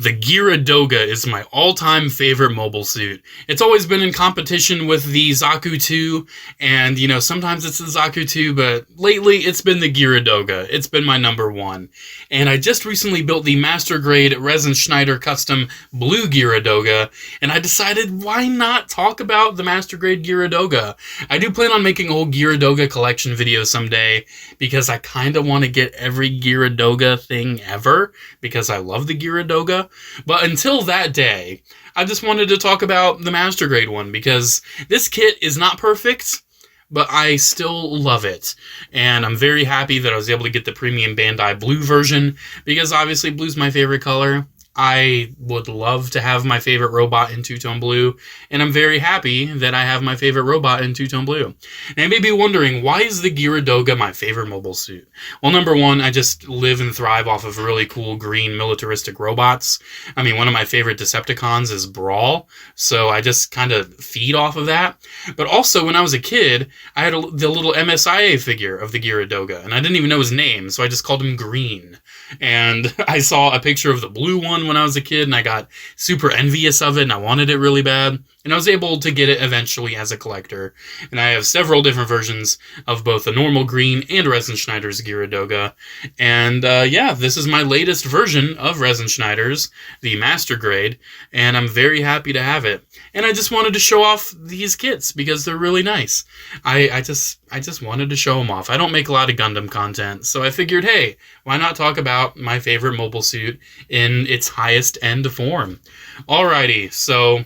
The Geara Doga is my all-time favorite mobile suit. It's always been in competition with the Zaku 2, and, sometimes it's the Zaku 2, but lately it's been the Geara Doga. It's been my number one. And I just recently built the Master Grade Resin Schneider Custom Blue Geara Doga, and I decided why not talk about the Master Grade Geara Doga. I do plan on making a whole Geara Doga collection video someday, because I kind of want to get every Geara Doga thing ever, because I love the Geara Doga. But until that day, I just wanted to talk about the Master Grade one, because this kit is not perfect, but I still love it. And I'm very happy that I was able to get the premium Bandai blue version, because obviously blue's my favorite color. I would love to have my favorite robot in two-tone blue, and I'm very happy that I have my favorite robot in two-tone blue. And you may be wondering, why is the Geara Doga my favorite mobile suit? Well, number one, I just live and thrive off of really cool green militaristic robots. I mean, one of my favorite Decepticons is Brawl, so I just kind of feed off of that. But also, when I was a kid, I had the little MSIA figure of the Geara Doga, and I didn't even know his name, so I just called him Green. And I saw a picture of the blue one when I was a kid, and I got super envious of it, and I wanted it really bad. And I was able to get it eventually as a collector. And I have several different versions of both the normal green and Resin Schneider's Geara Doga. And yeah, this is my latest version of Resin Schneider's, the Master Grade, and I'm very happy to have it. And I just wanted to show off these kits because they're really nice. I just wanted to show them off. I don't make a lot of Gundam content, so I figured, hey, why not talk about my favorite mobile suit in its highest end form? Alrighty, so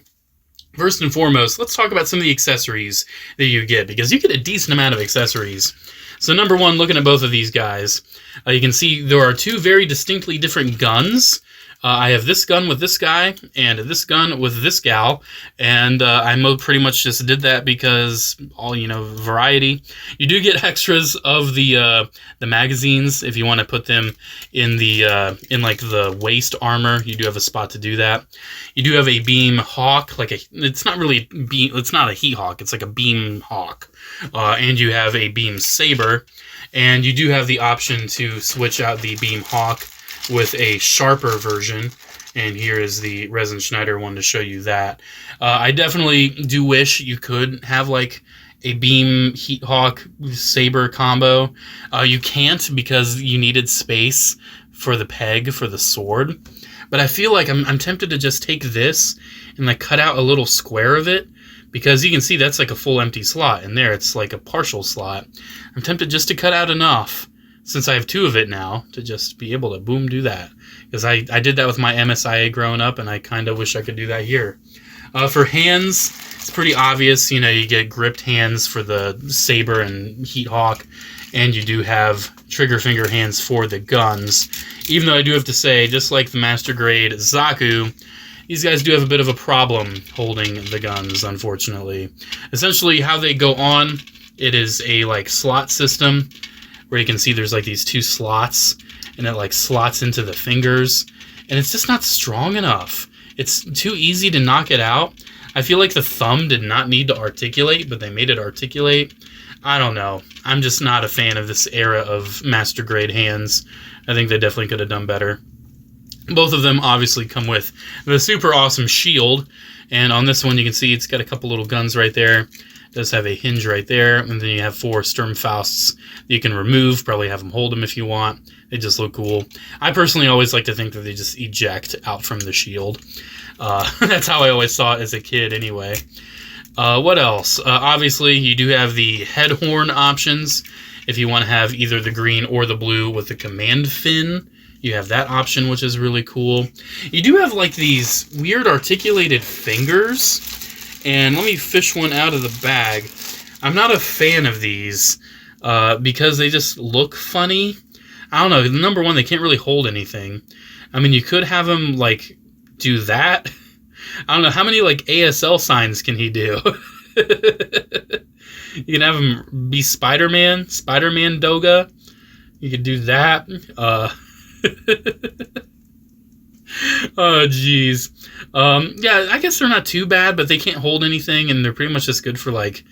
first and foremost, let's talk about some of the accessories that you get, because you get a decent amount of accessories. So number one, looking at both of these guys, you can see there are two very distinctly different guns. I have this gun with this guy, and this gun with this gal, and I pretty much just did that because variety. You do get extras of the magazines if you want to put them in the waist armor. You do have a spot to do that. You do have a beam hawk, it's not really beam. It's not a heat hawk. It's like a beam hawk, and you have a beam saber, and you do have the option to switch out the beam hawk with a sharper version, and here is the Resin Schneider one to show you that. I definitely do wish you could have like a beam heat hawk saber combo. You can't because you needed space for the peg for the sword, but I feel like I'm tempted to just take this and like cut out a little square of it, because you can see that's like a full empty slot, and there it's like a partial slot. I'm tempted just to cut out enough, since I have two of it now, to just be able to boom do that. Because I did that with my MSIA growing up, and I kind of wish I could do that here. For hands, it's pretty obvious. You get gripped hands for the saber and heat hawk, and you do have trigger finger hands for the guns. Even though I do have to say, just like the Master Grade Zaku, these guys do have a bit of a problem holding the guns, unfortunately. Essentially, how they go on, it is a slot system, where you can see there's these two slots, and it slots into the fingers, and it's just not strong enough. It's too easy to knock it out. I feel like the thumb did not need to articulate, but they made it articulate. I don't know. I'm just not a fan of this era of Master Grade hands. I think they definitely could have done better. Both of them obviously come with the super awesome shield, and on this one you can see it's got a couple little guns right there. Does have a hinge right there, and then you have 4 Sturmfausts that you can remove, probably have them hold them if you want. They just look cool. I personally always like to think that they just eject out from the shield. That's how I always saw it as a kid anyway. What else? Obviously, you do have the head horn options. If you want to have either the green or the blue with the command fin, you have that option, which is really cool. You do have these weird articulated fingers. And let me fish one out of the bag. I'm not a fan of these because they just look funny. I don't know. Number one, they can't really hold anything. I mean, you could have them do that. I don't know. How many ASL signs can he do? You can have him be Spider-Man Doga. You could do that. Oh, jeez. Yeah, I guess they're not too bad, but they can't hold anything, and they're pretty much just good for, like,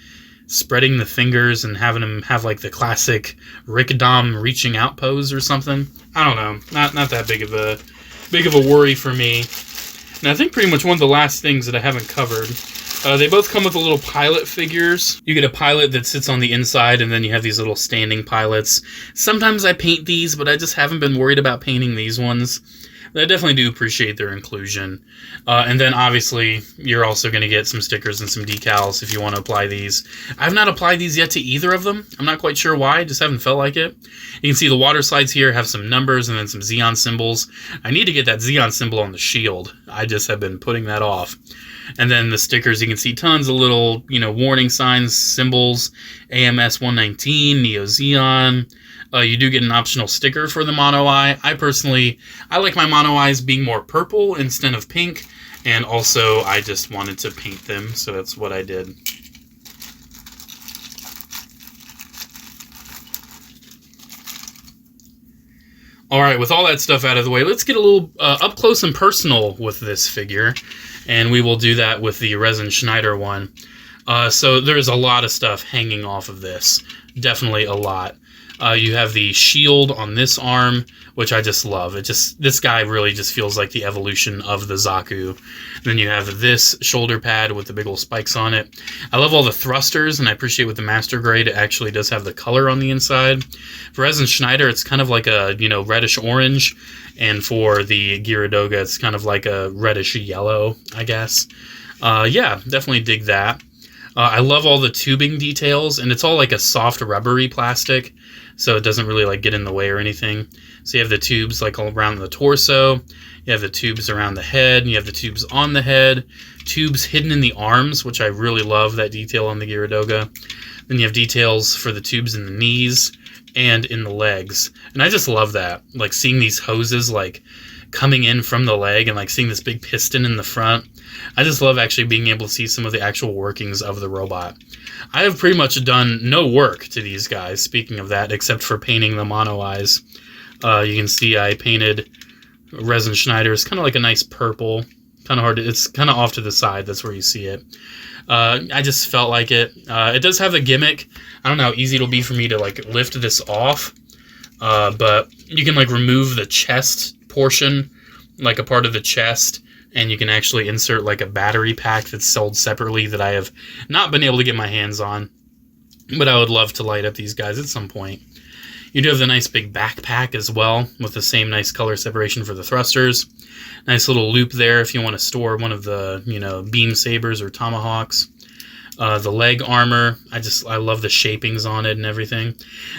spreading the fingers and having them have, like, the classic Rick Dom reaching out pose or something. I don't know. Not that big of a worry for me. And I think pretty much one of the last things that I haven't covered, they both come with the little pilot figures. You get a pilot that sits on the inside, and then you have these little standing pilots. Sometimes I paint these, but I just haven't been worried about painting these ones. I definitely do appreciate their inclusion. And then, obviously, you're also going to get some stickers and some decals if you want to apply these. I've not applied these yet to either of them. I'm not quite sure why. I just haven't felt like it. You can see the water slides here have some numbers and then some Xeon symbols. I need to get that Xeon symbol on the shield. I just have been putting that off. And then the stickers, you can see tons of little, warning signs, symbols, AMS 119, Neo Xeon. You do get an optional sticker for the mono eye. I like my mono eyes being more purple instead of pink, and also I just wanted to paint them, so that's what I did. Alright, with all that stuff out of the way, let's get a little up close and personal with this figure, and we will do that with the Resin Schneider one. So there's a lot of stuff hanging off of this. Definitely a lot. You have the shield on this arm, which I just love. This guy really just feels like the evolution of the Zaku. Then you have this shoulder pad with the big old spikes on it. I love all the thrusters, and I appreciate with the Master Grade, it actually does have the color on the inside. For Resin Schneider, it's kind of like a, reddish orange, and for the Geara Doga, it's kind of like a reddish yellow, I guess. Yeah, definitely dig that. I love all the tubing details, and it's all like a soft rubbery plastic, so it doesn't really like get in the way or anything. So you have the tubes like all around the torso, you have the tubes around the head, and you have the tubes on the head, tubes hidden in the arms, which I really love that detail on the Geara Doga. Then you have details for the tubes in the knees and in the legs, and I just love that, like seeing these hoses like coming in from the leg and like seeing this big piston in the front. I just love actually being able to see some of the actual workings of the robot. I have pretty much done no work to these guys, speaking of that, except for painting the mono eyes. You can see I painted Resin Schneider. It's kind of like a nice purple. Kind of hard to, it's kind of off to the side. That's where you see it. I just felt like it. It does have a gimmick. I don't know how easy it'll be for me to like lift this off. But you can like remove the chest portion, like a part of the chest, and you can actually insert like a battery pack that's sold separately that I have not been able to get my hands on, but I would love to light up these guys at some point. You do have the nice big backpack as well, with the same nice color separation for the thrusters. Nice little loop there if you want to store one of the, beam sabers or tomahawks. The leg armor, I love the shapings on it and everything.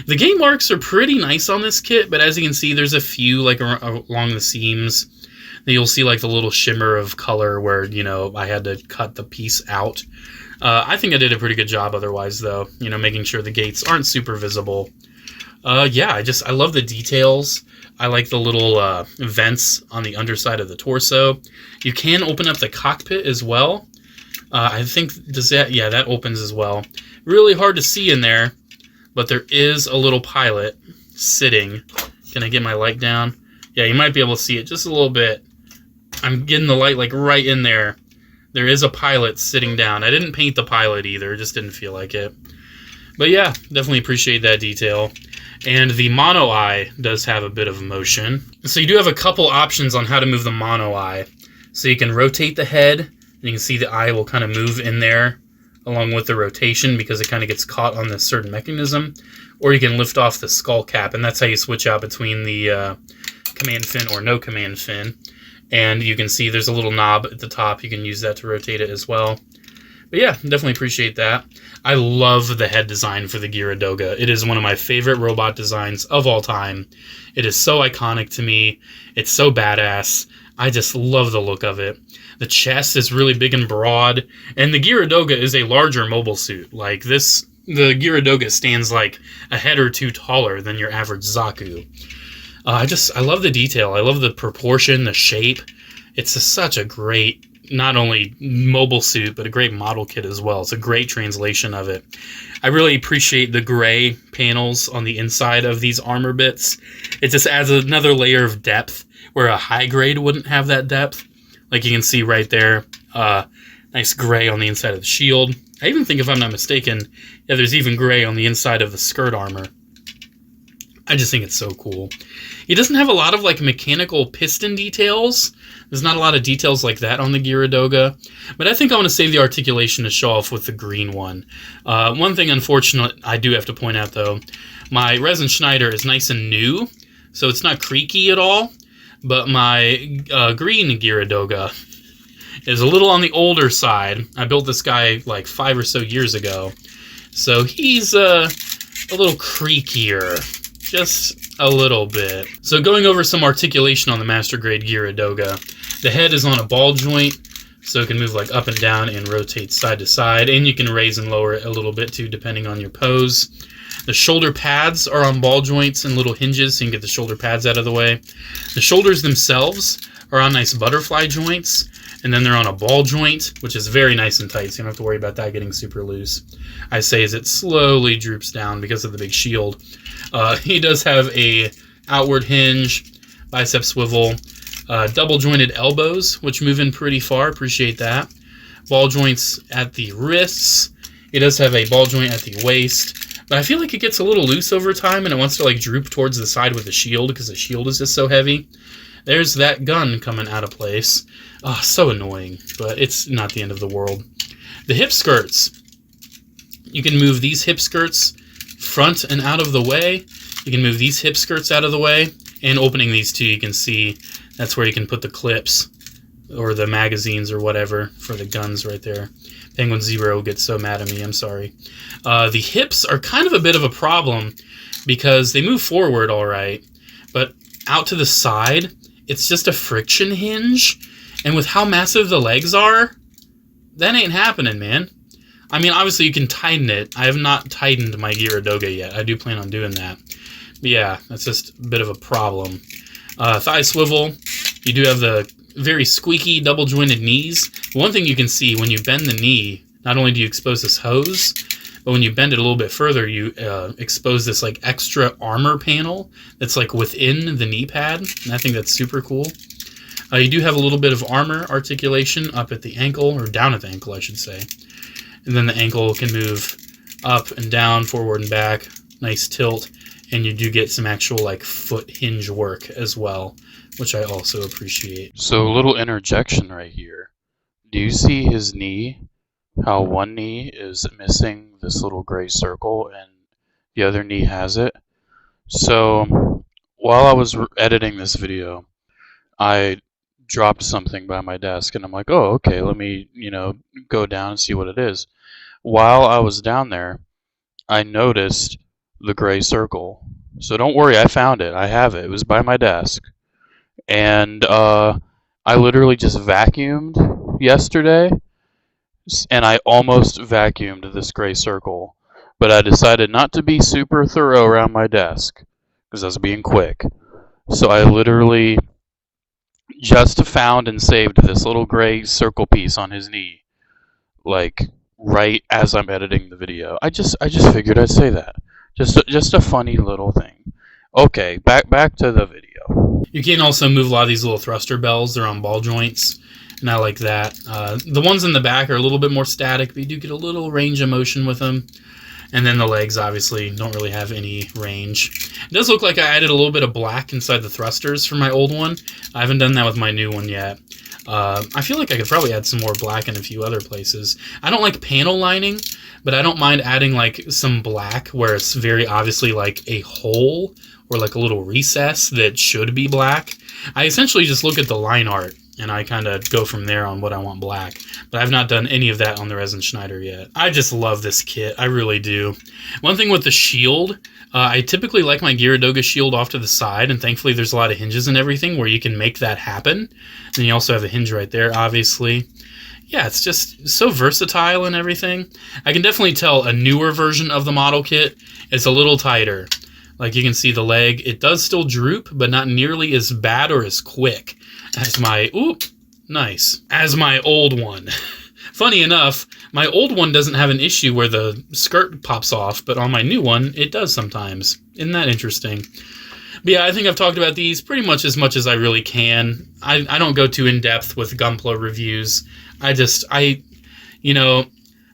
The game marks are pretty nice on this kit, but as you can see, there's a few like along the seams. You'll see like the little shimmer of color where, I had to cut the piece out. I think I did a pretty good job otherwise, though, making sure the gates aren't super visible. Yeah, I love the details. I like the little vents on the underside of the torso. You can open up the cockpit as well. I think, that opens as well. Really hard to see in there, but there is a little pilot sitting. Can I get my light down? Yeah, you might be able to see it just a little bit. I'm getting the light like right in there. There is a pilot sitting down. I didn't paint the pilot either, just didn't feel like it. But yeah, definitely appreciate that detail. And the mono eye does have a bit of motion. So you do have a couple options on how to move the mono eye. So you can rotate the head, and you can see the eye will kind of move in there along with the rotation because it kind of gets caught on this certain mechanism. Or you can lift off the skull cap, and that's how you switch out between the command fin or no command fin. And you can see there's a little knob at the top. You can use that to rotate it as well. But yeah, definitely appreciate that. I love the head design for the Geara Doga. It is one of my favorite robot designs of all time. It is so iconic to me. It's so badass. I just love the look of it. The chest is really big and broad. And the Geara Doga is a larger mobile suit. Like this, the Geara Doga stands like a head or two taller than your average Zaku. I love the detail. I love the proportion, the shape. It's such a great, not only mobile suit, but a great model kit as well. It's a great translation of it. I really appreciate the gray panels on the inside of these armor bits. It just adds another layer of depth where a high grade wouldn't have that depth. Like you can see right there, nice gray on the inside of the shield. I even think, if I'm not mistaken, yeah, there's even gray on the inside of the skirt armor. I just think it's so cool. He doesn't have a lot of like mechanical piston details. There's not a lot of details like that on the Geara Doga, but I think I want to save the articulation to show off with the green one. One thing unfortunate I do have to point out though, my resin Schneider is nice and new, so it's not creaky at all, but my green Geara Doga is a little on the older side. I built this guy like 5 or so years ago, so he's a little creakier. Just a little bit. So going over some articulation on the Master Grade Geara Doga. The head is on a ball joint, so it can move like up and down and rotate side to side, and you can raise and lower it a little bit too, depending on your pose. The shoulder pads are on ball joints and little hinges, so you can get the shoulder pads out of the way. The shoulders themselves are on nice butterfly joints, and then they're on a ball joint, which is very nice and tight, so you don't have to worry about that getting super loose. I say as it slowly droops down because of the big shield. He does have a outward hinge, bicep swivel, double jointed elbows, which move in pretty far. Appreciate that. Ball joints at the wrists. It does have a ball joint at the waist, but I feel like it gets a little loose over time, and it wants to like droop towards the side with the shield because the shield is just so heavy. There's that gun coming out of place. Oh, so annoying, but it's not the end of the world. The hip skirts. You can move these hip skirts front and out of the way. You can move these hip skirts out of the way, and opening these two, you can see that's where you can put the clips or the magazines or whatever for the guns right there. Penguin Zero gets so mad at me, I'm sorry. The hips are kind of a bit of a problem because they move forward all right, but out to the side, it's just a friction hinge, and with how massive the legs are, that ain't happening, man. I mean, obviously you can tighten it. I have not tightened my Geara Doga yet. I do plan on doing that. But yeah, that's just a bit of a problem. Thigh swivel. You do have the very squeaky double jointed knees. One thing you can see when you bend the knee, not only do you expose this hose, but when you bend it a little bit further, you expose this like extra armor panel that's like within the knee pad. And I think that's super cool. You do have a little bit of armor articulation up at the ankle, or down at the ankle, I should say. And then the ankle can move up and down, forward and back, nice tilt, and you do get some actual like foot hinge work as well, which I also appreciate. So a little interjection right here. Do you see his knee? How one knee is missing this little gray circle and the other knee has it? So while I was editing this video, I dropped something by my desk and I'm like, oh, okay, let me, go down and see what it is. While I was down there, I noticed the gray circle. So don't worry, I found it. I have it. It was by my desk. And I literally just vacuumed yesterday, and I almost vacuumed this gray circle. But I decided not to be super thorough around my desk, because I was being quick. So I literally just found and saved this little gray circle piece on his knee, like right as I'm editing the video. I just figured I'd say that. Just a funny little thing. Okay, back to the video. You can also move a lot of these little thruster bells. They're on ball joints, and I like that. The ones in the back are a little bit more static, but you do get a little range of motion with them. And then the legs obviously don't really have any range. It does look like I added a little bit of black inside the thrusters for my old one. I haven't done that with my new one yet. I feel like I could probably add some more black in a few other places. I don't like panel lining, but I don't mind adding like some black where it's very obviously like a hole or like a little recess that should be black. I essentially just look at the line art and I kind of go from there on what I want black. But I've not done any of that on the resin Schneider yet. I just love this kit. I really do. One thing with the shield, I typically like my Geara Doga shield off to the side, and thankfully there's a lot of hinges and everything where you can make that happen. And you also have a hinge right there, obviously. Yeah, it's just so versatile and everything. I can definitely tell a newer version of the model kit is a little tighter. Like you can see the leg, it does still droop, but not nearly as bad or as quick as my, as my old one. Funny enough, my old one doesn't have an issue where the skirt pops off, but on my new one, it does sometimes. Isn't that interesting? But yeah, I think I've talked about these pretty much as I really can. I don't go too in-depth with Gunpla reviews. You know,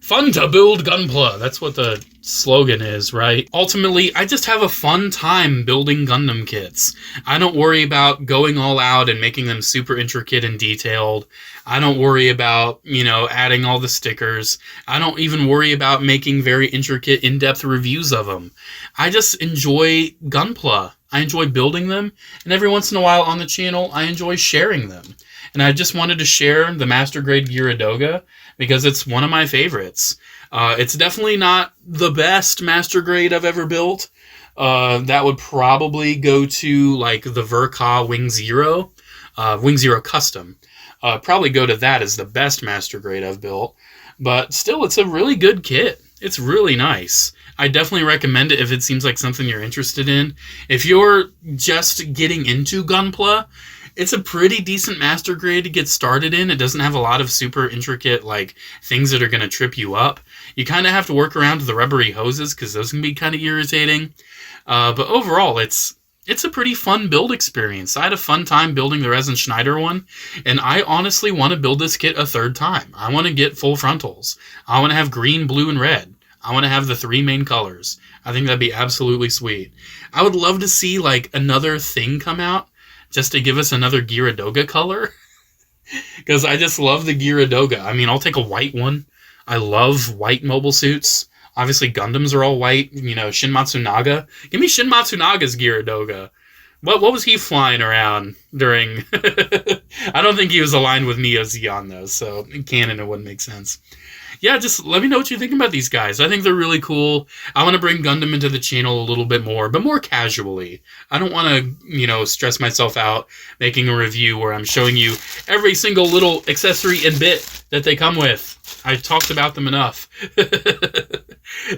fun to build Gunpla. That's what the slogan is, right? Ultimately, I just have a fun time building Gundam kits. I don't worry about going all out and making them super intricate and detailed. I don't worry about, adding all the stickers. I don't even worry about making very intricate, in-depth reviews of them. I just enjoy Gunpla. I enjoy building them, and every once in a while on the channel, I enjoy sharing them. And I just wanted to share the Master Grade Geara Doga because it's one of my favorites. It's definitely not the best Master Grade I've ever built. That would probably go to like the Verka Wing Zero Custom. Probably go to that as the best Master Grade I've built. But still, it's a really good kit. It's really nice. I definitely recommend it if it seems like something you're interested in. If you're just getting into Gunpla, it's a pretty decent Master Grade to get started in. It doesn't have a lot of super intricate things that are going to trip you up. You kind of have to work around the rubbery hoses because those can be kind of irritating. But overall, it's a pretty fun build experience. I had a fun time building the Resin Schneider one, and I honestly want to build this kit a third time. I want to get full frontals. I want to have green, blue, and red. I want to have the 3 main colors. I think that'd be absolutely sweet. I would love to see another thing come out just to give us another Geara Doga color. Because I just love the Geara Doga. I mean, I'll take a white one. I love white mobile suits. Obviously, Gundams are all white. Shin Matsunaga. Give me Shin Matsunaga's Geara Doga. What was he flying around during... I don't think he was aligned with Neo Zeon, though, so in canon it wouldn't make sense. Yeah, just let me know what you think about these guys. I think they're really cool. I want to bring Gundam into the channel a little bit more, but more casually. I don't want to, stress myself out making a review where I'm showing you every single little accessory and bit that they come with. I talked about them enough.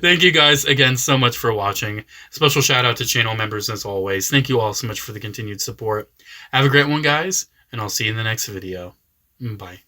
Thank you guys again so much for watching. Special shout out to channel members as always. Thank you all so much for the continued support. Have a great one, guys, and I'll see you in the next video. Bye.